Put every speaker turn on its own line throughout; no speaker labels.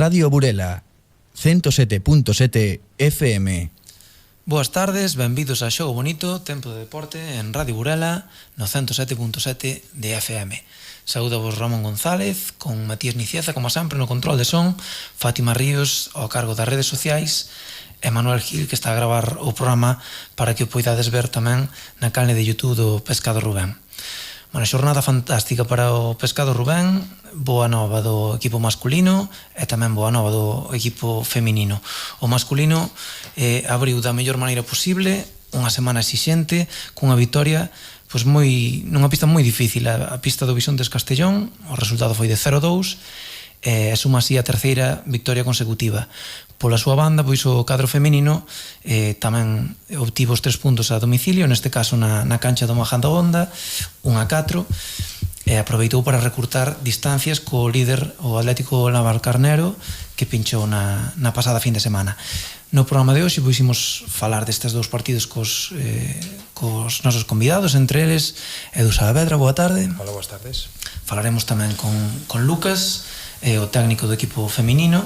Radio Burela, 107.7 FM.
Boas tardes, benvidos a Xogo Bonito, Tempo de Deporte en Radio Burela, no 107.7 de FM. Saúdavos Ramón González, con Matías Nicieza, como sempre, no control de son, Fátima Ríos, ao cargo das redes sociais, e Manuel Gil, que está a gravar o programa para que o poidades ver tamén na canle de YouTube do Pescado Rubén. Bueno, xornada fantástica para o Pescado Rubén, boa nova do equipo masculino e tamén boa nova do equipo feminino. O masculino abriu da mellor maneira posible, unha semana exixente, cunha vitoria pois nunha pista moi difícil, a pista do Bisontes Castellón. O resultado foi de 0-2 e suma así a terceira victoria consecutiva. Pola súa banda, pois o cadro feminino tamén obtivo os 3 puntos a domicilio, neste caso na cancha do Majanda Honda, 1-4, e aproveitou para recurtar distancias co líder, o Atlético Navalcarnero, que pinchou na pasada fin de semana. No programa de hoxe pois falar destes dous partidos cos nosos convidados, entre eles Edu Saavedra, boa tarde.
Hola, boas tardes.
Falaremos tamén con Lucas, o técnico do equipo feminino.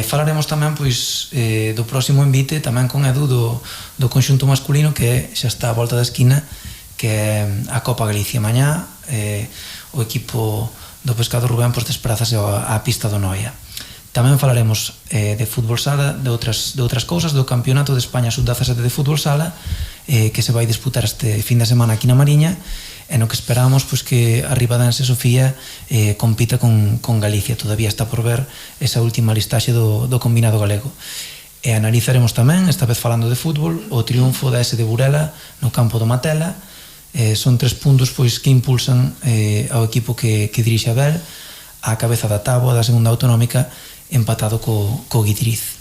Falaremos tamén pois do próximo envite tamén con Edu do conxunto masculino, que xa está a volta da esquina, que é a Copa Galicia. Mañá o equipo do Pescado Rubén pois desprázase á pista do Noia. Tamén falaremos de fútbol sala, de outras cousas, do Campeonato de España Sub-17 de fútbol sala, que se vai disputar este fin de semana aquí na Mariña, e no que esperamos pois que a ribadense Sofía compita con Galicia. Todavía está por ver esa última listaxe do combinado galego. E analizaremos tamén, esta vez falando de fútbol, o triunfo da S de Burela no campo do Matela. Son 3 puntos pois que impulsan ao equipo que dirixe Abel á cabeza da táboa da segunda autonómica, empatado co Guitiriz.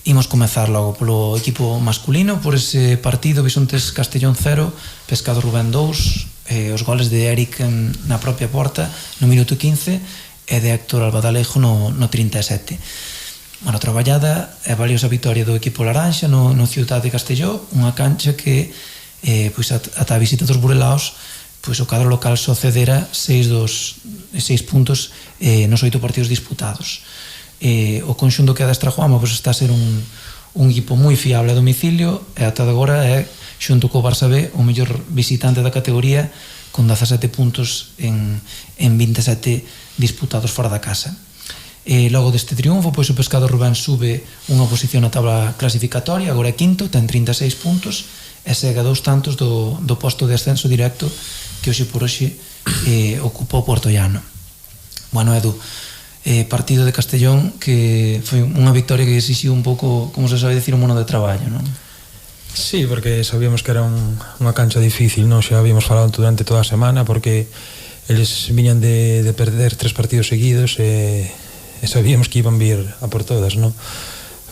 Imos comezar logo polo equipo masculino, por ese partido Bisontes Castellón 0, Pescado Rubén 2, os goles de Eric na propia porta no minuto 15 e de Héctor Albadalejo no 37. Bueno, traballada e valiosa vitoria do equipo laranxa no Ciutat de Castelló, unha cancha que pois ata a visita dos burelaos pois o cadro local só cedera 6 puntos nos 8 partidos disputados. O conxunto que adestra Juanma pois está a ser un equipo moi fiable a domicilio e ata agora é, xunto co Barça B, o mellor visitante da categoría, con 17 puntos en 27 disputados fora da casa. Logo deste triunfo, pois o Pescado Rubén sube unha posición na tabla clasificatoria, agora é quinto, ten 36 puntos e segue a 2 tantos do posto de ascenso directo que hoxe por hoxe ocupa o Portollano. Bueno, Edu, partido de Castellón que foi unha victoria que exixiu un pouco, como se sabe decir, un mono de traballo, non?
Sí, porque sabíamos que era unha cancha difícil, non? Xa habíamos falado durante toda a semana, porque eles viñan de perder 3 partidos seguidos e sabíamos que iban vir a por todas, non?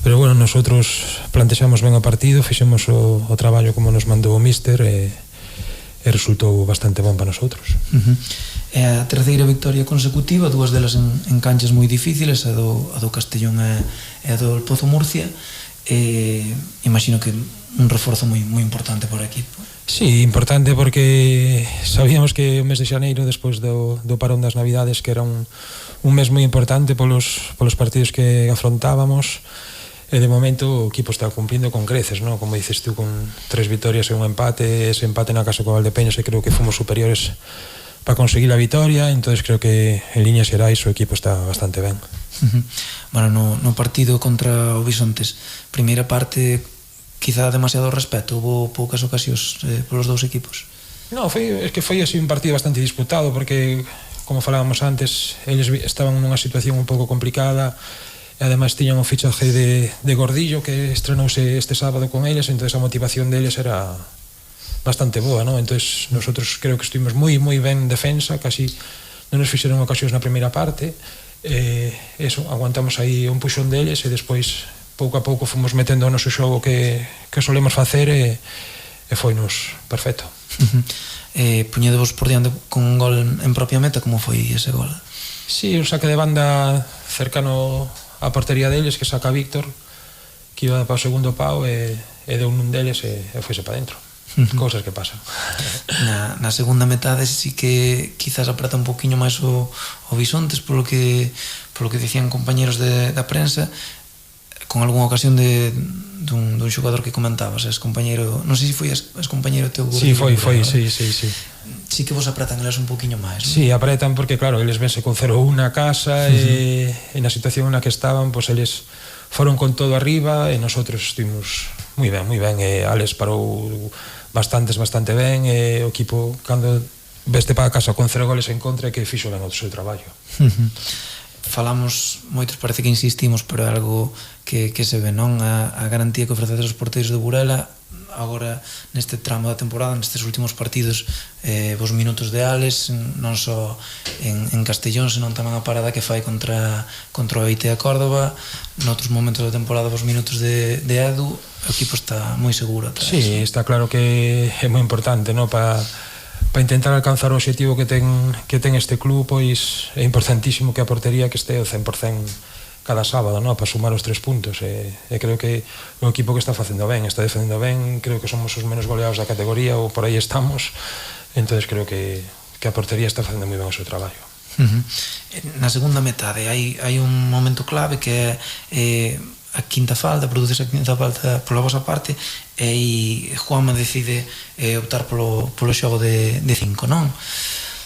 Pero bueno, nosotros plantexamos ben o partido, fixemos o traballo como nos mandou o míster e resultou bastante bon para nosotros.
É a terceira victoria consecutiva, 2 delas en canchas moi difíciles, a do Castellón e a do Pozo Murcia. Imagino que un reforzo moi importante para o equipo.
Sí, importante porque sabíamos que o mes de xaneiro, despois do parón das Navidades, que era un mes moi importante polos partidos que afrontábamos, e de momento o equipo está cumplindo con creces, ¿no? Como dices tú, con 3 victorias e un empate, ese empate na casa co Valdepeñas, e creo que fomos superiores para conseguir a vitoria, entonces creo que en líneas xerais o equipo está bastante ben.
Bueno, no partido contra o Bisontes, primeira parte quizá demasiado respeto, houve poucas ocasións polos dous equipos.
No, é que foi así un partido bastante disputado, porque como falábamos antes, eles estaban nunha situación un pouco complicada e ademais tiñan o fichaje de Gordillo, que estrenouse este sábado con eles, entonces a motivación deles era bastante boa, ¿no? Entonces nosotros creo que estuvimos moi ben en defensa, casi non nos fixeron ocasións na primeira parte, eso, aguantamos aí un puxón deles e despois pouco a pouco fomos metendo o noso xogo que solemos facer e foinos perfecto.
Puñedevos por diante con un gol en propia meta, como foi ese gol?
Sí, un saque de banda cercano á portería deles, que saca Víctor, que iba para o segundo pau e deu un deles e foise para dentro. cousas que pasan.
Na segunda metade sí que quizás apreta un poquinho máis o Bisontes, polo que dicían compañeros da prensa, con algunha ocasión dun xogador que comentabas, es compañeiro, non sei se foi es compañeiro teu.
Sí, foi, sí.
Sí que vos apretan eles un poquinho máis, non?
Sí, apretan porque claro, eles vense con 0-1 na casa e na situación na que estaban, pois eles foron con todo arriba e nosotros estivemos moi ben, e Alex parou bastante ben, e o equipo cando veste para casa con 0 goles en contra que fixo ben o seu traballo.
Falamos moitos, parece que insistimos, pero é algo que se ve, non? A garantía que ofrecedes os porteiros de Burela agora neste tramo da temporada, nestes últimos partidos, vos minutos de Alex, non só en Castellón, senón tamén a parada que fai contra o Eitea Córdoba, noutros momentos da temporada vos minutos de Edu, o equipo está moi seguro atrás.
Sí, está claro que é moi importante, non? Para intentar alcanzar o objetivo que ten este club, pois é importantísimo que a portería que este ao 100% cada sábado, no? Para sumar os 3 puntos, e creo que o equipo que está facendo ben, está defendendo ben, creo que somos os menos goleados da categoría, ou por aí estamos, entonces creo que a portería está facendo moi ben o seu traballo.
Na segunda metade hai un momento clave que é a quinta falta, produce a quinta falta pola vosa parte, e Juanma decide optar polo xogo de 5, non?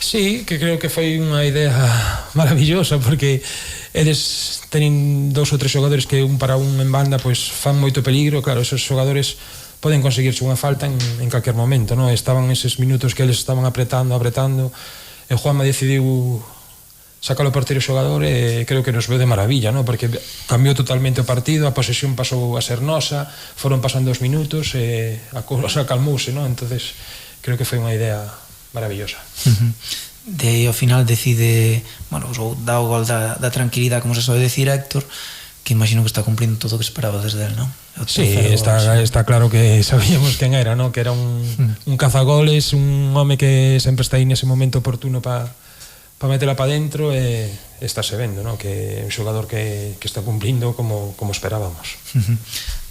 Sí, que creo que foi unha idea maravillosa, porque eles teñen 2 ou 3 xogadores que un para un en banda pois fan moito peligro, claro, esos xogadores poden conseguirse unha falta en calquer momento, non? Estaban eses minutos que eles estaban apretando, e Juanma decidiu sacar o porteiro xogador, e creo que nos veu de maravilla, non? Porque cambiou totalmente o partido, a posesión pasou a ser nosa, foron pasando os minutos e a cousa calmouse, non? Entonces creo que foi unha idea maravillosa.
De aí ao final decide, bueno, dá o gol da tranquilidade, como se soe decir Héctor, que imagino que está cumplindo todo o que esperaba desde él, non?
Sí, está claro que sabíamos quen era, non? Que era un cazagoles, un home que sempre está aí nese momento oportuno para metela para dentro, e estáse vendo, non? Que é un xogador que está cumplindo como esperábamos.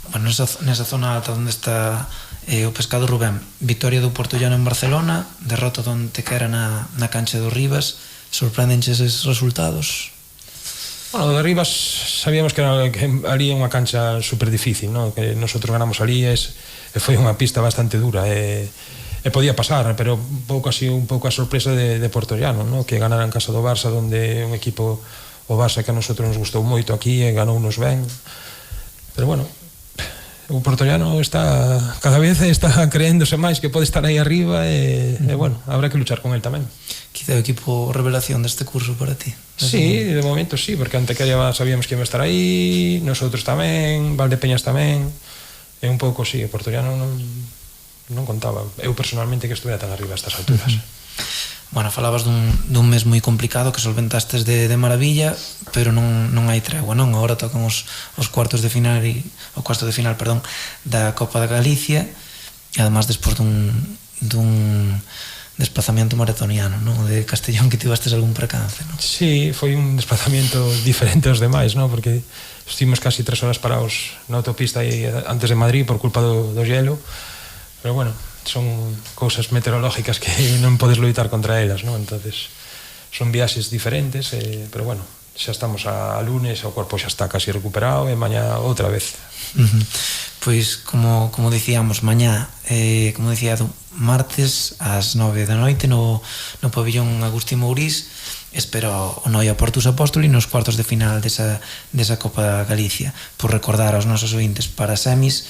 Bueno, nesa zona alta onde está o Pescado, Rubén, victoria do Portollano en Barcelona, derrota donde quera na cancha do Rivas, sorprendenche eses resultados?
Bueno, do Rivas sabíamos que ali é unha cancha super difícil, non? Que nosotros ganamos ali, e foi unha pista bastante dura, e podía pasar, pero un pouco a sorpresa de Portollano, non? Que ganara en casa do Barça, donde un equipo, o Barça, que a nosotros nos gustou moito aquí, e ganounos ben, pero bueno, o Portollano cada vez está creéndose máis que pode estar aí arriba, e bueno, habrá que luchar con el tamén.
Quizá o equipo revelación deste curso para ti.
Sí, de momento sí, porque Antequera sabíamos que iba a estar aí, nosotros tamén, Valdepeñas tamén, e un pouco sí, o Portollano non contaba eu personalmente que estuviera tan arriba a estas alturas.
Bueno, falabas dun mes moi complicado que solventastes de maravilla, pero non hai tregua, non? Agora tocan os cuartos de final da Copa da Galicia, e además despois dun desplazamiento maratoniano, non? De Castellón, que tivastes algún percance, non?
Sí, foi un desplazamiento diferente aos demais, non? Porque estivemos casi 3 horas parados na autopista antes de Madrid por culpa do hielo, pero bueno, son cousas meteorológicas que non podes loitar contra elas, non? Entonces son viaxes diferentes, pero bueno, xa estamos a lunes, o corpo xa está casi recuperado, e mañá outra vez.
Pois, como dicíamos, mañá, como dicía, martes ás 9 da noite no pabillón Agustín Mourís, espera o Noia Portus Apóstoli nos cuartos de final desa Copa Galicia. Por recordar aos nosos ointes, para semis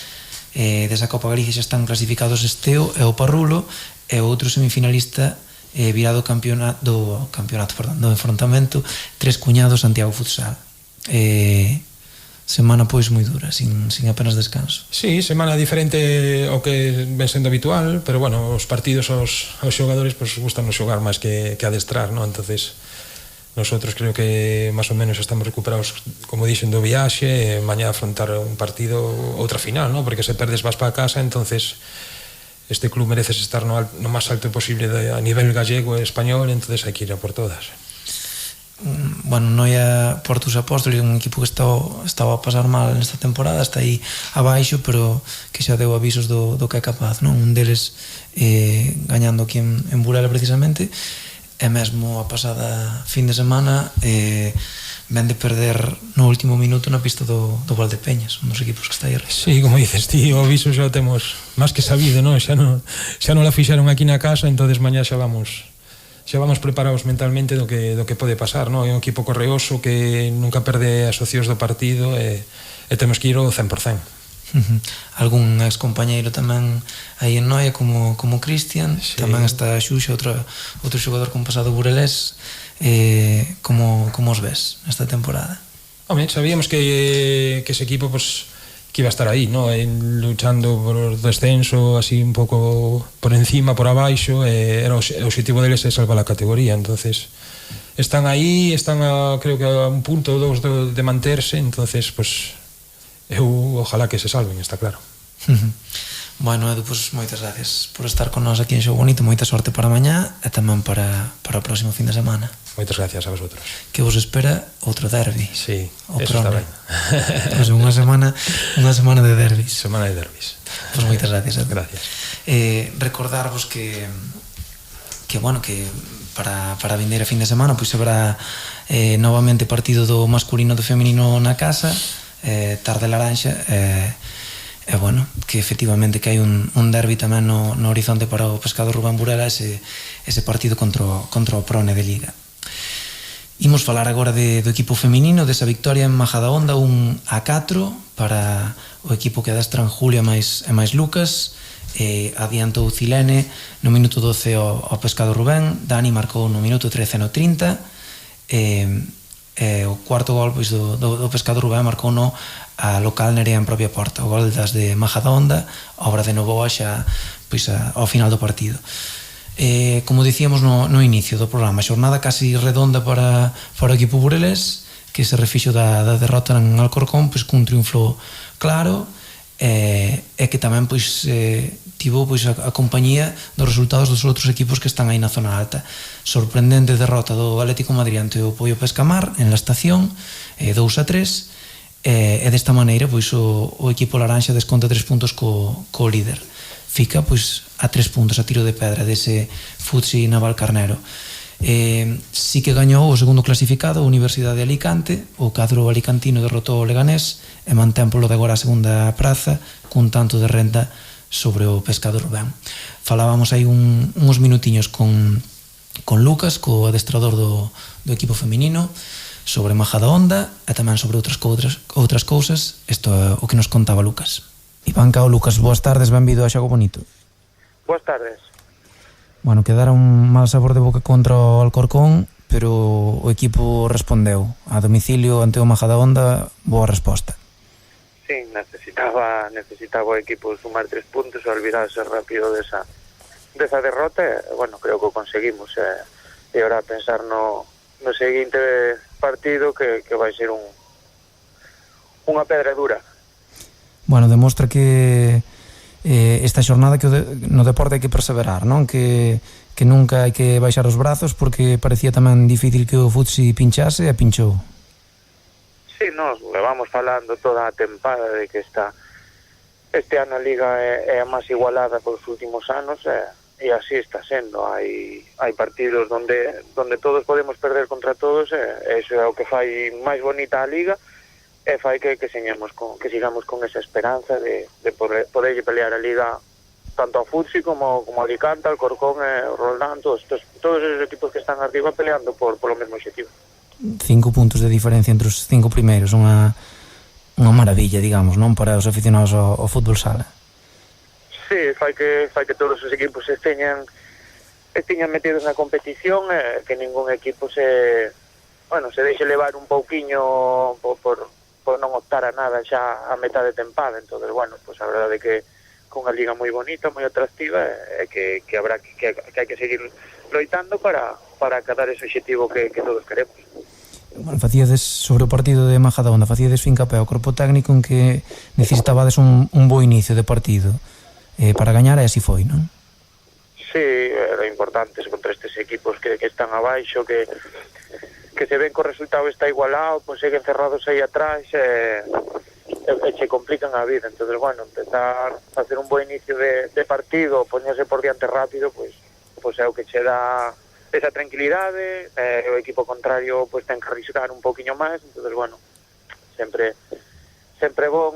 desa Copa Galicia xa están clasificados Esteo e o Parrulo, e o outro semifinalista virado do enfrontamento Tres Cuñados Santiago Futsal. Semana pois moi dura, sin apenas descanso.
Sí, semana diferente ao que ven sendo habitual, pero bueno, os partidos aos xogadores pois gustan xogar máis que adestrar, non? Entonces nosotros creo que máis ou menos estamos recuperados, como dixen, do viaxe, e mañá afrontar un partido, outra final, non? Porque se perdes vas para casa, entonces este club mereces estar no máis alto posible a nivel gallego e español, entonces hai que ir a por todas.
bueno, Noia Portus Apóstoles, un equipo que estaba a pasar mal nesta temporada, está aí abaixo, pero que xa deu avisos do que é capaz, non? Un deles gañando aquí en Burela precisamente, e mesmo a pasada fin de semana ven de perder no último minuto na pista do Valdepeñas, un dos equipos que está aí arriba.
Sí, como dices ti, o aviso xa temos máis que sabido, non? Xa non la fixaron aquí na casa, entonces mañá xa vamos preparados mentalmente do que pode pasar, non? É un equipo correoso que nunca perde as opcións do partido e temos que ir ao 100%.
Algún ex compañeiro tamén aí en Noia como Cristian, sí. Tamén está Xuxa, outro xogador con pasado burelés. Como os ves nesta temporada?
Home, sabíamos que ese equipo pues, que iba a estar aí, ¿no? Luchando por o descenso así un pouco por encima, por abaixo, era o objetivo deles é salvar a categoría, entonces están aí, creo que a un punto ou dous de manterse, entonces pues eu ojalá que se salven, está claro.
Bueno, Edu, pues moitas gracias por estar con nós aquí en Xogo Bonito, moita sorte para mañá e tamén para o próximo fin de semana.
Moitas gracias a vosotros.
Que vos espera outro derbi.
Sí, eso está ben.
Pues unha semana de derbis.
Semana de derbis.
Pues moitas gracias, Edu.
Gracias.
Recordarvos que bueno, que para vindeira fin de semana pois haberá novamente partido do masculino e do feminino na casa, tarde laranxa, e bueno, que efectivamente que hai un derbi tamén no horizonte para o Pescado Rubén Burela, ese partido contra o Prone de Liga. Imos falar agora do equipo feminino, desa victoria en Majadahonda 1-4 para o equipo que adestran Julia e máis Lucas. Adiantou Cilene no minuto 12 ao Pescado Rubén, Dani marcou no minuto 13 no 30, o cuarto gol pois, do Pescado Rubén marcou no a local Nerea en propia porta, o gol das de Majadahonda, obra de Novoa xa pois, ao final do partido. Como dicíamos no inicio do programa, xornada casi redonda para o equipo burelés, que se refixo da derrota en Alcorcón pois, cun triunfo claro, e que tamén pois, tivo pois, a compañía dos resultados dos outros equipos que están aí na zona alta. Sorprendente derrota do Atlético Madrid ante o Pollo Pescamar en la estación, 2-3, e desta maneira pois, o equipo laranxa desconta 3 puntos co líder. Fica pois, a 3 puntos a tiro de pedra dese Futsi Navalcarnero. Sí que gañou o segundo clasificado, a Universidade de Alicante. O cadro alicantino derrotou o Leganés e mantén polo de agora a segunda praza cun tanto de renta sobre o Pescado Rubén. Falábamos aí uns minutiños con Lucas, co adestrador do equipo feminino, sobre Majadahonda e tamén sobre outras cousas. Isto é o que nos contaba Lucas. Iván Cao, Lucas, boas tardes, benvido a Xogo Bonito.
Boas tardes.
Bueno, quedara un mal sabor de boca contra o Alcorcón, pero o equipo respondeu. A domicilio ante o Majadahonda, boa resposta.
Sí, necesitaba o equipo sumar 3 puntos e olvidarse rápido desa derrota, e, bueno, creo que o conseguimos, e ahora pensar no seguinte partido que vai ser unha pedra dura.
Bueno, demostra que esta xornada que no deporte hai que perseverar, non? Que nunca hai que baixar os brazos, porque parecía tamén difícil que o Futsi pinchase e pinchou.
Sí, nos levamos falando toda a tempada de que este ano a Liga é a máis igualada polos últimos anos, e así está sendo. Hai partidos donde todos podemos perder contra todos, e iso é o que fai máis bonita a Liga, e fai que sigamos con esa esperanza de poder pelear a Liga tanto a Futsi como a Alicante, Alcorcón e Roldán, todos esos equipos que están arriba peleando polo mesmo objetivo.
5 puntos de diferencia entre os 5 primeiros, unha maravilla, digamos, non, para os aficionados ao fútbol sala.
Sí, fai que todos os equipos esteñan metidos na competición, que ningún equipo se deixe levar un pouquiño por non optar a nada xa a metade de tempada. Entonces, bueno, pues a verdade é que con unha liga moi bonita, moi atractiva, e que habrá que hai que seguir loitando para acadar ese objetivo que todos queremos.
Bueno, facíades sobre o partido de Majadahonda, facíades fincapé ao corpo técnico en que necesitabades un bo inicio de partido para gañar, e así foi, non?
Sí, era importante contra estes equipos que están abaixo, que se ven que o resultado está igualado, pois seguen cerrados aí atrás e che complican a vida. Entonces, bueno, empezar a hacer un bo inicio de partido, poñerse por diante rápido, pois é o que che dá esa tranquilidade, o equipo contrario pois ten que arriscar un poquinho máis. Entonces, bueno, sempre bon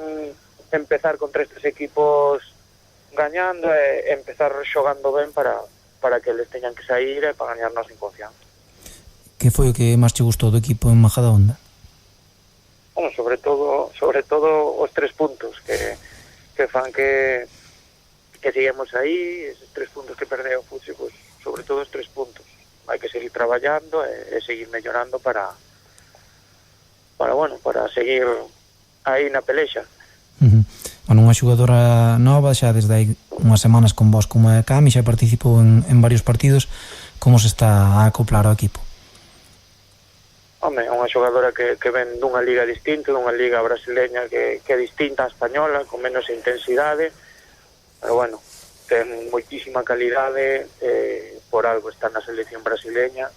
empezar contra estes equipos gañando e empezar xogando ben para que eles teñan que sair e para gañarnos en confianza.
Que foi o que máis che gustou do equipo en Majadahonda?
Bueno, sobre todo os 3 puntos que fan que seguimos aí, esos 3 puntos que perdeu o Futsi, pues, sobre todo os 3 puntos. Hai que seguir traballando e seguir mellorando para seguir aí na pelexa.
Bueno, unha xogadora nova, xa desde hai unhas semanas con vos como a Cami, xa participou en varios partidos. Como se está a acoplar ao equipo?
Home, é unha xogadora que ven dunha liga distinta, dunha liga brasileña que é distinta á española, con menos intensidade, pero bueno, ten moitísima calidade, por algo está na selección brasileña,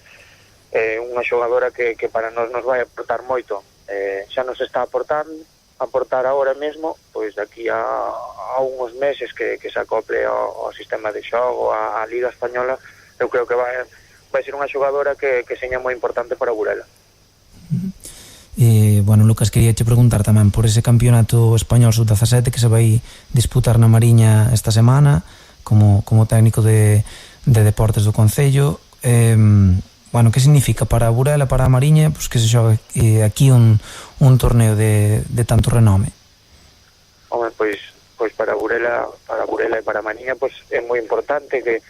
unha xogadora que para nós nos vai aportar moito, xa nos está a aportar agora mesmo, pois daqui a uns meses que se acople ao sistema de xogo, á liga española, eu creo que vai ser unha xogadora que seña moi importante para Burela.
Bueno, Lucas, quería che preguntar tamén por ese campeonato español sub-17 que se vai disputar na Mariña esta semana como técnico de deportes do Concello. Bueno, que significa para Burela, para a Mariña, pues que se xogue aquí un torneo de tanto renome?
Home, pois para Burela e para a Mariña pues, é moi importante que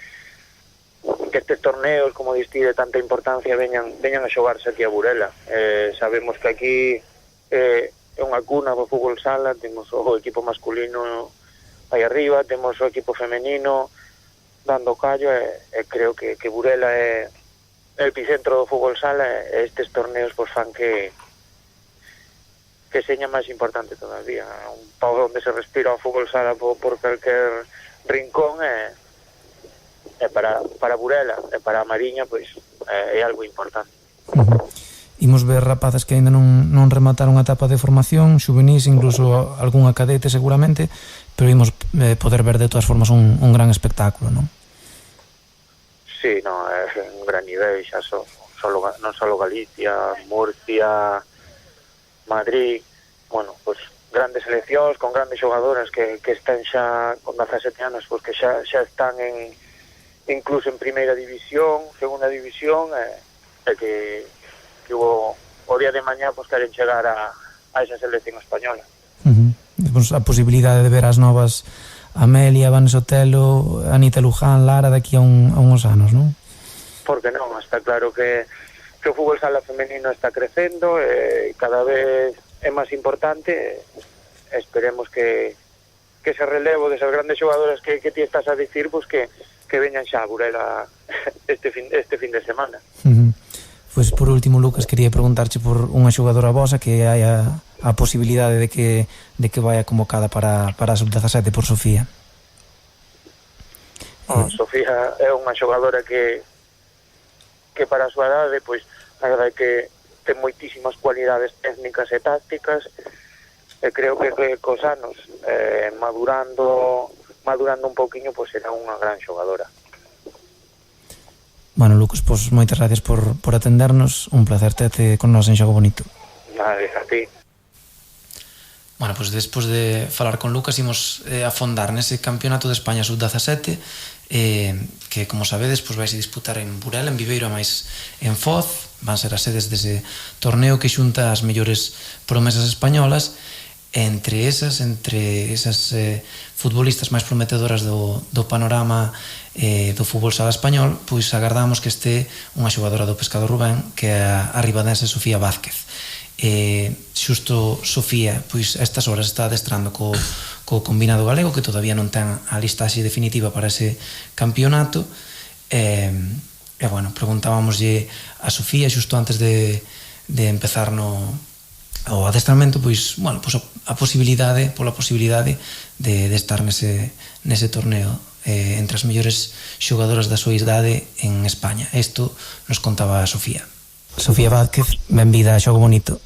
estes torneos, como diste, de tanta importancia veñan a xogarse aquí a Burela. Sabemos que aquí é unha cuna do fútbol sala, temos o equipo masculino aí arriba, temos o equipo femenino dando callo e creo que Burela é el epicentro do fútbol sala e estes torneos pues, fan que seña máis importante todavía. Un pau onde se respira o fútbol sala por calquer rincón e para Burela e para a Mariña pois é algo importante.
Imos ver rapazas que ainda non remataron a etapa de formación, xuvenís, incluso algunha cadete seguramente, pero imos poder ver de todas formas un gran espectáculo, non?
Sí, no, é un gran nivel, xa non só Galicia, Murcia, Madrid, bueno, pues grandes seleccións con grandes xogadoras que están xa con 17 anos, pues que xa están incluso en primeira división, segunda división, e que o día de mañá pues queren chegar a esa selección española.
Pues a posibilidade de ver as novas Amelia, Vanessa Otelo, Anita Luján, Lara daqui a uns anos, non?
Porque non, está claro que o fútbol sala femenino está crecendo, cada vez é máis importante, esperemos que ese relevo desas grandes xogadoras que ti estás a dicir, pues que veñan xa a Burela este fin de semana.
Pois por último, Lucas, quería preguntarche por unha xogadora vosa que hai a posibilidade de que vaya convocada para a sub-17 por Sofía.
Sofía é unha xogadora que para a súa edade, pois, a verdade que ten moitísimas cualidades técnicas e tácticas, e creo que cos anos madurando un pouquiño, pois será unha gran xogadora.
Bueno, Lucas, pois moitas gracias por atendernos, un placer terte con nós en Xogo Bonito.
Vale, a ti.
Bueno, pois despois de falar con Lucas imos afondar nese campeonato de España sub-17 que, como sabedes, pois vaise disputar en Burela, en Viveiro, máis en Foz. Van ser as sedes dese torneo que xunta as mellores promesas españolas. Entre esas futbolistas máis prometedoras do panorama do fútbol sala español, pois agardamos que este unha xogadora do Pescado Rubén, que é a ribadense Sofía Vázquez. Xusto Sofía, pois a estas horas está adestrando co combinado galego, que todavía non ten a listaxe definitiva para ese campeonato. E bueno, preguntábamoslle a Sofía xusto antes de empezar o adestramento, pois, bueno, pois pola posibilidade de estar nese torneo entre as mellores xogadoras da súa idade en España. Isto nos contaba a Sofía. Sofía Vázquez, benvida a Xogo Bonito.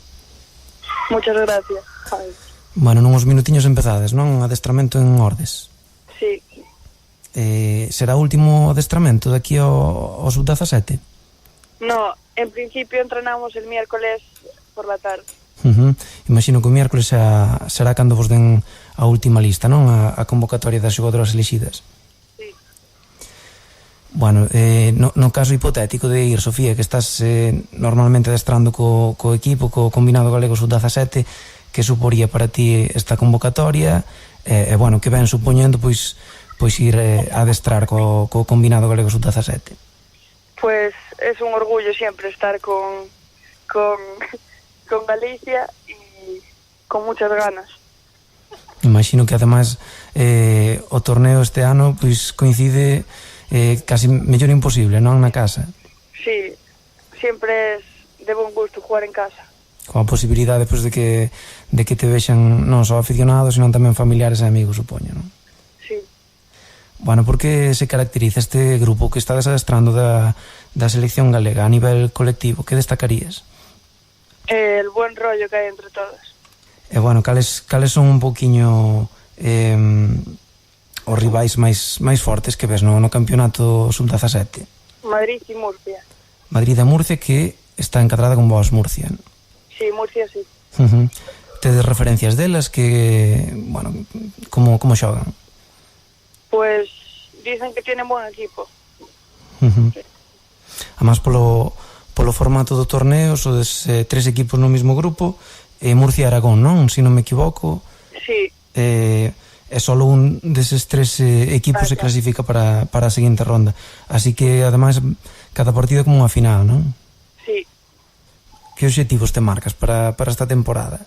Muchas gracias. Ai.
Bueno, nunhos minutiños empezades, non? Adestramento en Ordes.
Sí.
Será o último adestramento de aquí ao sub-17?
No, en principio entrenamos el miércoles por la tarde.
Imagino que o miércoles será cando vos den a última lista, non? A convocatoria das xogadoras elixidas.
Sí.
Bueno, no caso hipotético de ir, Sofía, que estás normalmente adestrando co equipo, co combinado galego sub-17, que suporía para ti esta convocatoria, bueno, que ven supoñendo pois ir a adestrar co combinado galego sub-17?
Pues es un orgullo siempre estar con Galicia y con muchas ganas.
Imagino que además o torneo este ano pois coincide casi mellor imposible, non, na casa?
Sí, siempre es de buen gusto jugar en casa.
Con a posibilidade pois, de que te vexan non só aficionados, sino tamén familiares e amigos, supoño, non?
Sí.
Bueno, por que se caracteriza este grupo que está desadestrando da selección galega a nivel colectivo? Que destacarías?
El buen rollo que hai entre todas.
E bueno, cales son un poquinho os rivais máis fortes que ves no campeonato sub-17?
Madrid y Murcia.
Madrid e Murcia, que está encadrada con vos, Murcia.
Sí, Murcia sí.
Tedes referencias delas que, bueno, como xogan?
Pues dicen que tienen buen equipo.
Además, polo formato do torneo, sodes 3 equipos no mismo grupo, Murcia e Aragón, non? Se non me equivoco.
Sí.
É só un deses 3 equipos se clasifica para a seguinte ronda. Así que, ademais, cada partido é como unha final, non?
Sí.
Que obxectivos te marcas para esta temporada?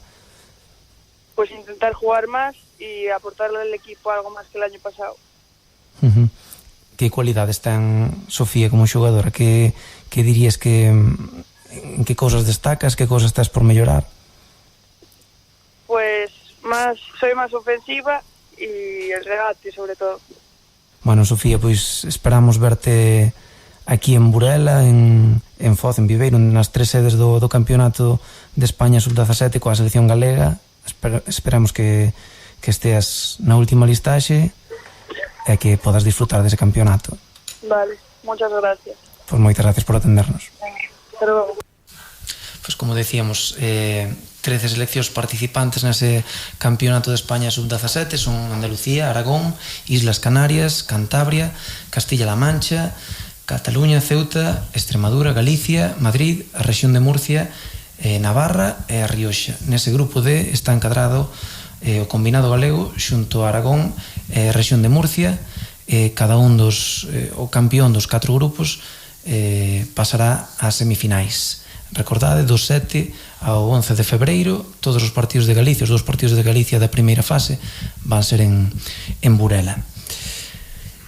Pues intentar jugar más y aportarle al equipo algo más que el año pasado.
Que cualidades ten Sofía como xogadora? Que dirías que en que cousas destacas, que cousas estás por mellorar?
Pues soy más ofensiva y el regate sobre todo.
Bueno, Sofía, pois esperamos verte aquí en Burela, en Foz, en Viveiro, nas 3 sedes do Campeonato de España sub-17 coa selección galega. Esperamos que esteas na última listaxe e que podas disfrutar dese campeonato.
Vale, muchas gracias.
Pues moitas gracias por atendernos.
Hasta luego.
Pues como decíamos, 13 seleccións participantes nese Campeonato de España sub-17 son Andalucía, Aragón, Islas Canarias, Cantabria, Castilla-La Mancha, Cataluña, Ceuta, Extremadura, Galicia, Madrid, a rexión de Murcia, Navarra e a Rioxa. Nese grupo D está encadrado o combinado galego xunto a Aragón e a rexión de Murcia. Cada un o campeón dos 4 grupos pasará ás semifinais. Recordade, do 7 ao 11 de febreiro, todos os partidos de Galicia, os 2 partidos de Galicia da primeira fase van ser en Burela.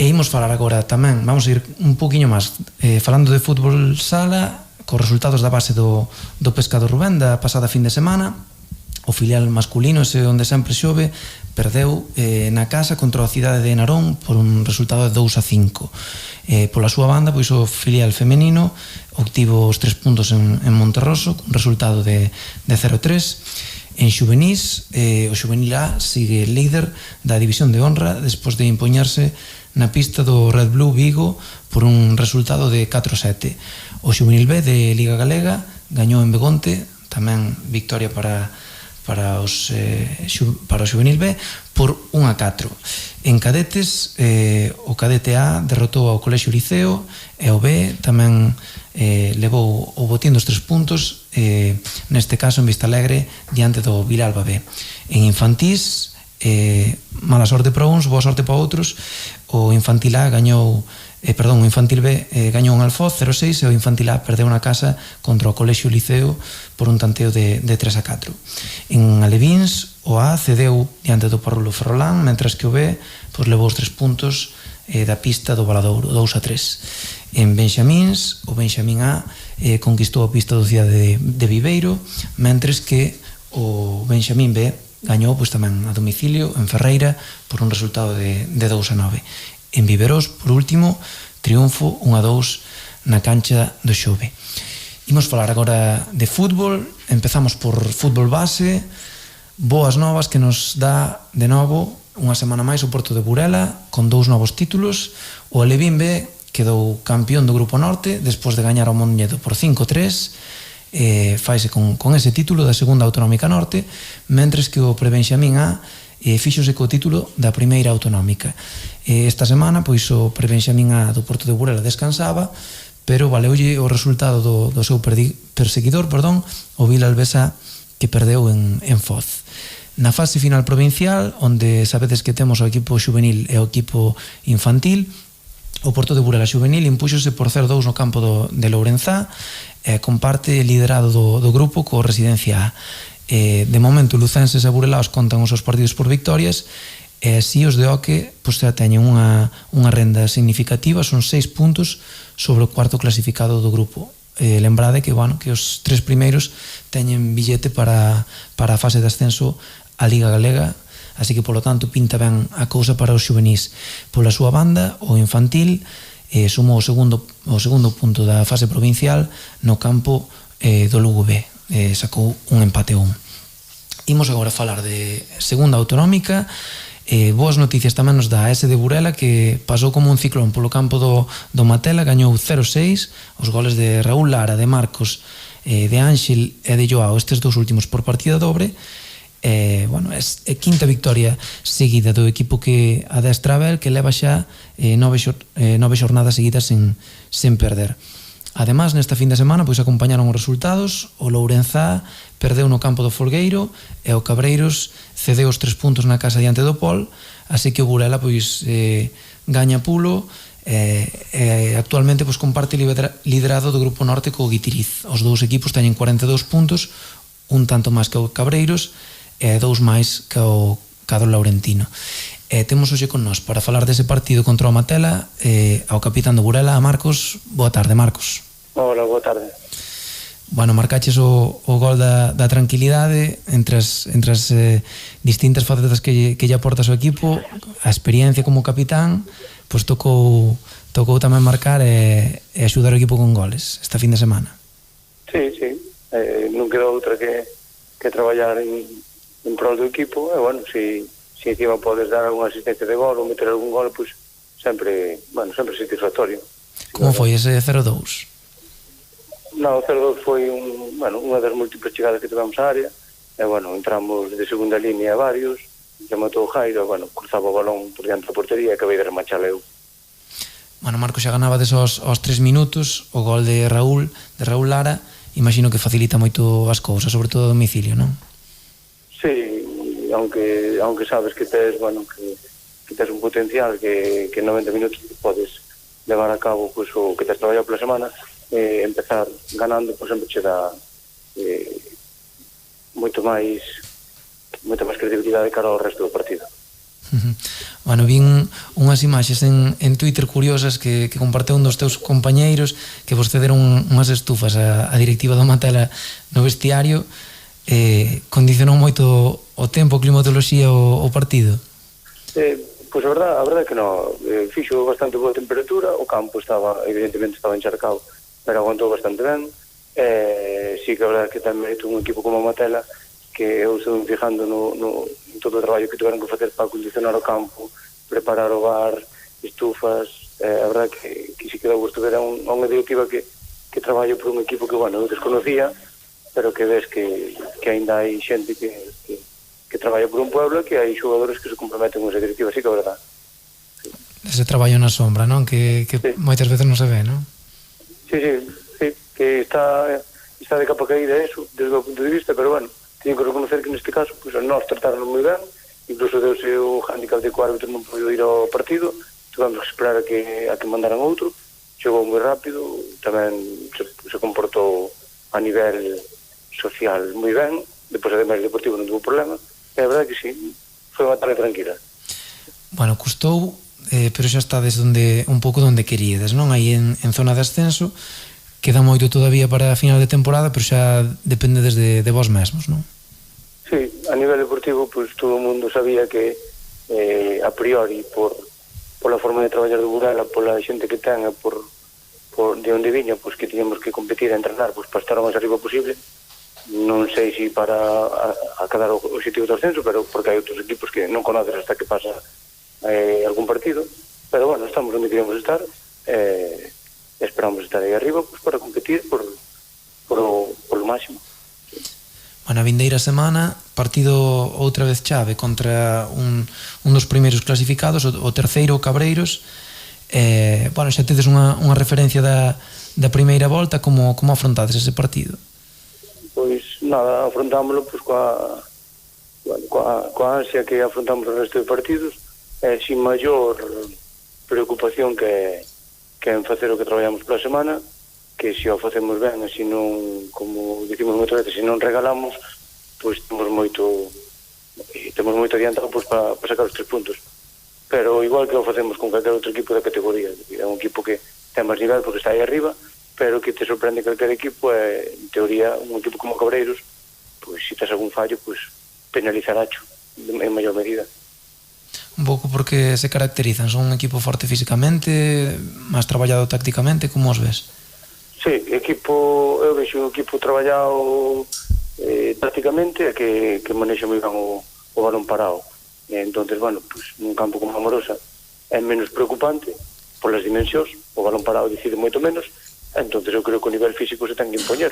E imos falar agora tamén, vamos a ir un poquinho máis falando de fútbol sala, cos resultados da base do Pescado Rubén da pasada fin de semana. O filial masculino, ese onde sempre xove, perdeu na casa contra a cidade de Narón por un resultado de 2-5. Pola súa banda, pois o filial femenino obtivo os 3 puntos en Monterroso, cun resultado de 0-3. En xuvenís, o xuvenil A sigue líder da división de honra despois de impoñarse na pista do Red Blue Vigo por un resultado de 4-7. O xuvenil B de Liga Galega gañou en Begonte, tamén victoria para o xuvenil B por 1-4. En cadetes, o cadete A derrotou ao Colexio Liceo e o B tamén levou o botín dos 3 puntos, neste caso en Vistalegre diante do Vilalba B. En infantís, mala sorte para uns, boa sorte para outros. O infantil A gañou o infantil B gañou un Alfoz 0-6 e o infantil A perdeu na casa contra o Colexio Liceo por un tanteo de 3-4. En Alevíns, o A cedeu diante do Parrulo Ferrolán, mentras que o B levou os 3 puntos da pista do Valadouro, 2-3. En Benxamíns, o Benxamín A conquistou a pista do Cidade de Viveiro, mentres que o Benxamín B gañou tamén a domicilio en Ferreira por un resultado de 2-9. En Viveros, por último, triunfo 1-2 na cancha do Xove. Imos falar agora de fútbol. Empezamos por fútbol base. Boas novas que nos dá de novo unha semana máis o Porto de Burela con 2 novos títulos. O Alevín B quedou campeón do Grupo Norte despois de gañar ao Mondoñedo por 5-3. Faise con ese título da segunda autonómica norte, mentres que o Prebenxamín A fíxose co título da primeira autonómica. Esta semana pois o Prebenxamín A do Porto de Burela descansaba, pero valeulle o resultado do seu perseguidor, o Vilalbesa, que perdeu en Foz. Na fase final provincial, onde sabedes que temos o equipo xuvenil e o equipo infantil, o Porto de Burela xuvenil impúxose por 0-2 no campo de Lourenzá, comparte liderado do grupo co Residencia A. De momento, lucenses e burelaos contan os seus partidos por victorias, e así os de Oque xa teñen unha renda significativa, son 6 puntos sobre o cuarto clasificado do grupo. Lembrade que os 3 primeiros teñen billete para a fase de ascenso á Liga Galega, así que polo tanto pinta ben a cousa para os xuvenís. Pola súa banda, o infantil sumou o segundo punto da fase provincial no campo do Lugo B, sacou un empate 1. Imos agora falar de segunda autonómica. Boas noticias tamén nos dá a S de Burela, que pasou como un ciclón polo campo do Matela, gañou 0-6, os goles de Raúl Lara, de Marcos, de Ángel e de Joao, estes 2 últimos por partida dobre. É quinta victoria seguida do equipo que adestra Abel, que leva xa 9 xornadas seguidas sen perder. Ademais, nesta fin de semana acompañaron os resultados. O Lourenzá perdeu no campo do Folgueiro e o Cabreiros cedeu os 3 puntos na casa diante do Pol, así que o Burela gaña pulo e actualmente comparte liderado do Grupo Norte co Guitiriz. Os 2 equipos teñen 42 puntos, un tanto máis que o Cabreiros e 2 máis que o Cadro Laurentino. Temos hoxe con nós para falar dese partido contra o Matela ao capitán do Burela, a Marcos. Boa tarde, Marcos.
Hola, boa tarde.
Marcaches o gol da tranquilidade entre as distintas facetas que lle aporta o equipo. A experiencia como capitán tocou tamén marcar e axudar o equipo con goles esta fin de semana.
Sí, non queda outra que traballar en prol do equipo, e se encima podes dar algunha asistencia de gol ou meter algún gol, sempre satisfactorio.
Como foi ese 0-2?
O 0-2 foi unha das múltiples chegadas que tivemos á área, e entramos de segunda línea varios, rematou o Jairo, cruzaba o balón por diante da portería e acabei de remachar eu.
Marcos, xa ganabades aos 3 minutos, o gol de Raúl Lara, imagino que facilita moito as cousas, sobre todo a domicilio, non?
Sí, aunque sabes que tes un potencial que en 90 minutos podes levar a cabo o que tes traballado pola semana, empezar ganando sempre che dá moito máis credibilidade cara ao resto do partido.
Vin unhas imaxes en Twitter curiosas que comparteu un dos teus compañeiros, que vos cederon unhas estufas a directiva do Matela no vestiario. Condicionou moito o tempo, a climatoloxía, o partido?
A verdade é que non. Fixo bastante boa temperatura, o campo evidentemente estaba encharcado, pero aguantou bastante ben. Sí que a verdade é que ten mérito un equipo como a Matela, que eu estou fijando no todo o traballo que tiveron que facer para acondicionar o campo, preparar o bar, estufas. A verdade é que si que dá gusto ver a unha directiva que traballa por un equipo que, eu desconocía, pero que ves que ainda hai xente que traballa por un pueblo, que hai xogadores que se comprometen con esa directiva, sí que é verdade.
Ese traballo na sombra, non? Que moitas veces non se ve, non?
Sí, que está de capa caída eso, desde o punto de vista, pero teño que reconocer que neste caso nós trataron moi ben, incluso deuse o handicap de que o árbitro non podido ir ao partido, tivemos que esperar a que mandaran outro, chegou moi rápido, tamén se comportou a nivel social moi ben, depois ademais deportivo non tuvo problema, e a verdade que sí, foi unha tarde tranquila.
Custou, pero xa estades un pouco onde queríades, non? Aí en zona de ascenso, queda moito todavía para a final de temporada, pero xa dependedes de vos mesmos, non?
Sí, a nivel deportivo, todo o mundo sabía que a priori, pola forma de traballar do Burela, pola xente que ten, por de onde viña, pois que tiñamos que competir e entrenar pois para estar o máis arriba posible. Non sei se para acadar o objetivo do ascenso, pero porque hai outros equipos que non conoces hasta que pasa algún partido, pero bueno, estamos onde queremos estar, esperamos estar aí arriba pois para competir por o máximo.
Bueno, a vindeira semana, partido outra vez chave contra un dos primeiros clasificados, o terceiro, o Cabreiros. Bueno, xa tedes unha referencia da primeira volta, como afrontades ese partido?
Pois nada, afrontámoslo pois coa ansia que afrontamos o resto de partidos, sin maior preocupación que en facer o que traballamos pola semana, que se o facemos ben, e se non, como dicimos moitas veces, se non regalamos, pois temos moito adiantado pois para sacar os 3 puntos. Pero igual que o facemos con calquer outro equipo da categoría, é un equipo que ten máis nivel porque está aí arriba, pero que te sorprende calquer equipo, en teoría, un equipo como Cabreiros, pois se tes algún fallo, pois penalizaracho en maior medida.
Un pouco porque se caracterizan, son un equipo forte físicamente, máis traballado tácticamente, como os ves?
Sí, eu vexo un equipo traballado tácticamente e que manexa moi ben o balón parado. Entonces, bueno, pues, nun campo como Amorosa é menos preocupante polas dimensións, o balón parado decide moito menos, entonces eu creo que o nivel físico se ten que impoñer.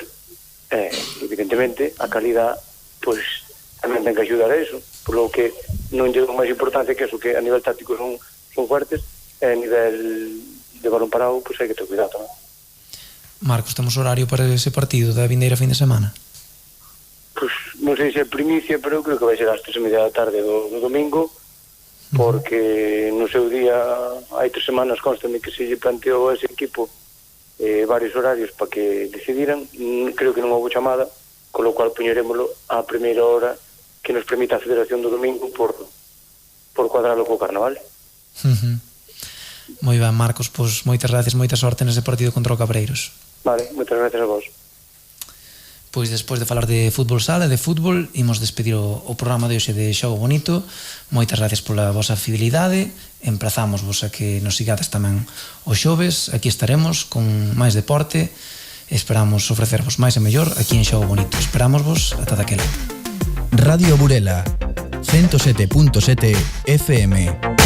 Evidentemente, a calidad, pues, tamén ten que ayudar a eso, por lo que non lle dou máis importancia que eso, que a nivel táctico son fuertes, e a nivel de balón parado, pues hai que ter cuidado tamén.
Marcos, temos horario para ese partido da vindeira fin de semana?
Pues non sei se é primicia, pero eu creo que vai ser ás 3:30 da tarde do domingo, porque no seu día hai 3 semanas constame que se lle planteou a ese equipo varios horarios para que decidiran. Creo que non houve chamada, con lo cual poñeremoslo á primeira hora que nos permita a Federación do domingo por cuadrarlo co Carnaval.
Moi ben, Marcos, pois moitas gracias, moita sorte nese partido contra o Cabreiros.
Vale, moitas gracias a vos.
Pois despois de falar de fútbol sala, de fútbol, imos despedir o programa de hoxe de Xogo Bonito. Moitas gracias pola vosa fidelidade. Emprazamos-vos a que nos sigades tamén os xoves. Aquí estaremos con máis deporte. Esperamos ofrecervos máis e mellor aquí en Xogo Bonito. Esperámosvos ata daquela.
Radio Burela 107.7 FM.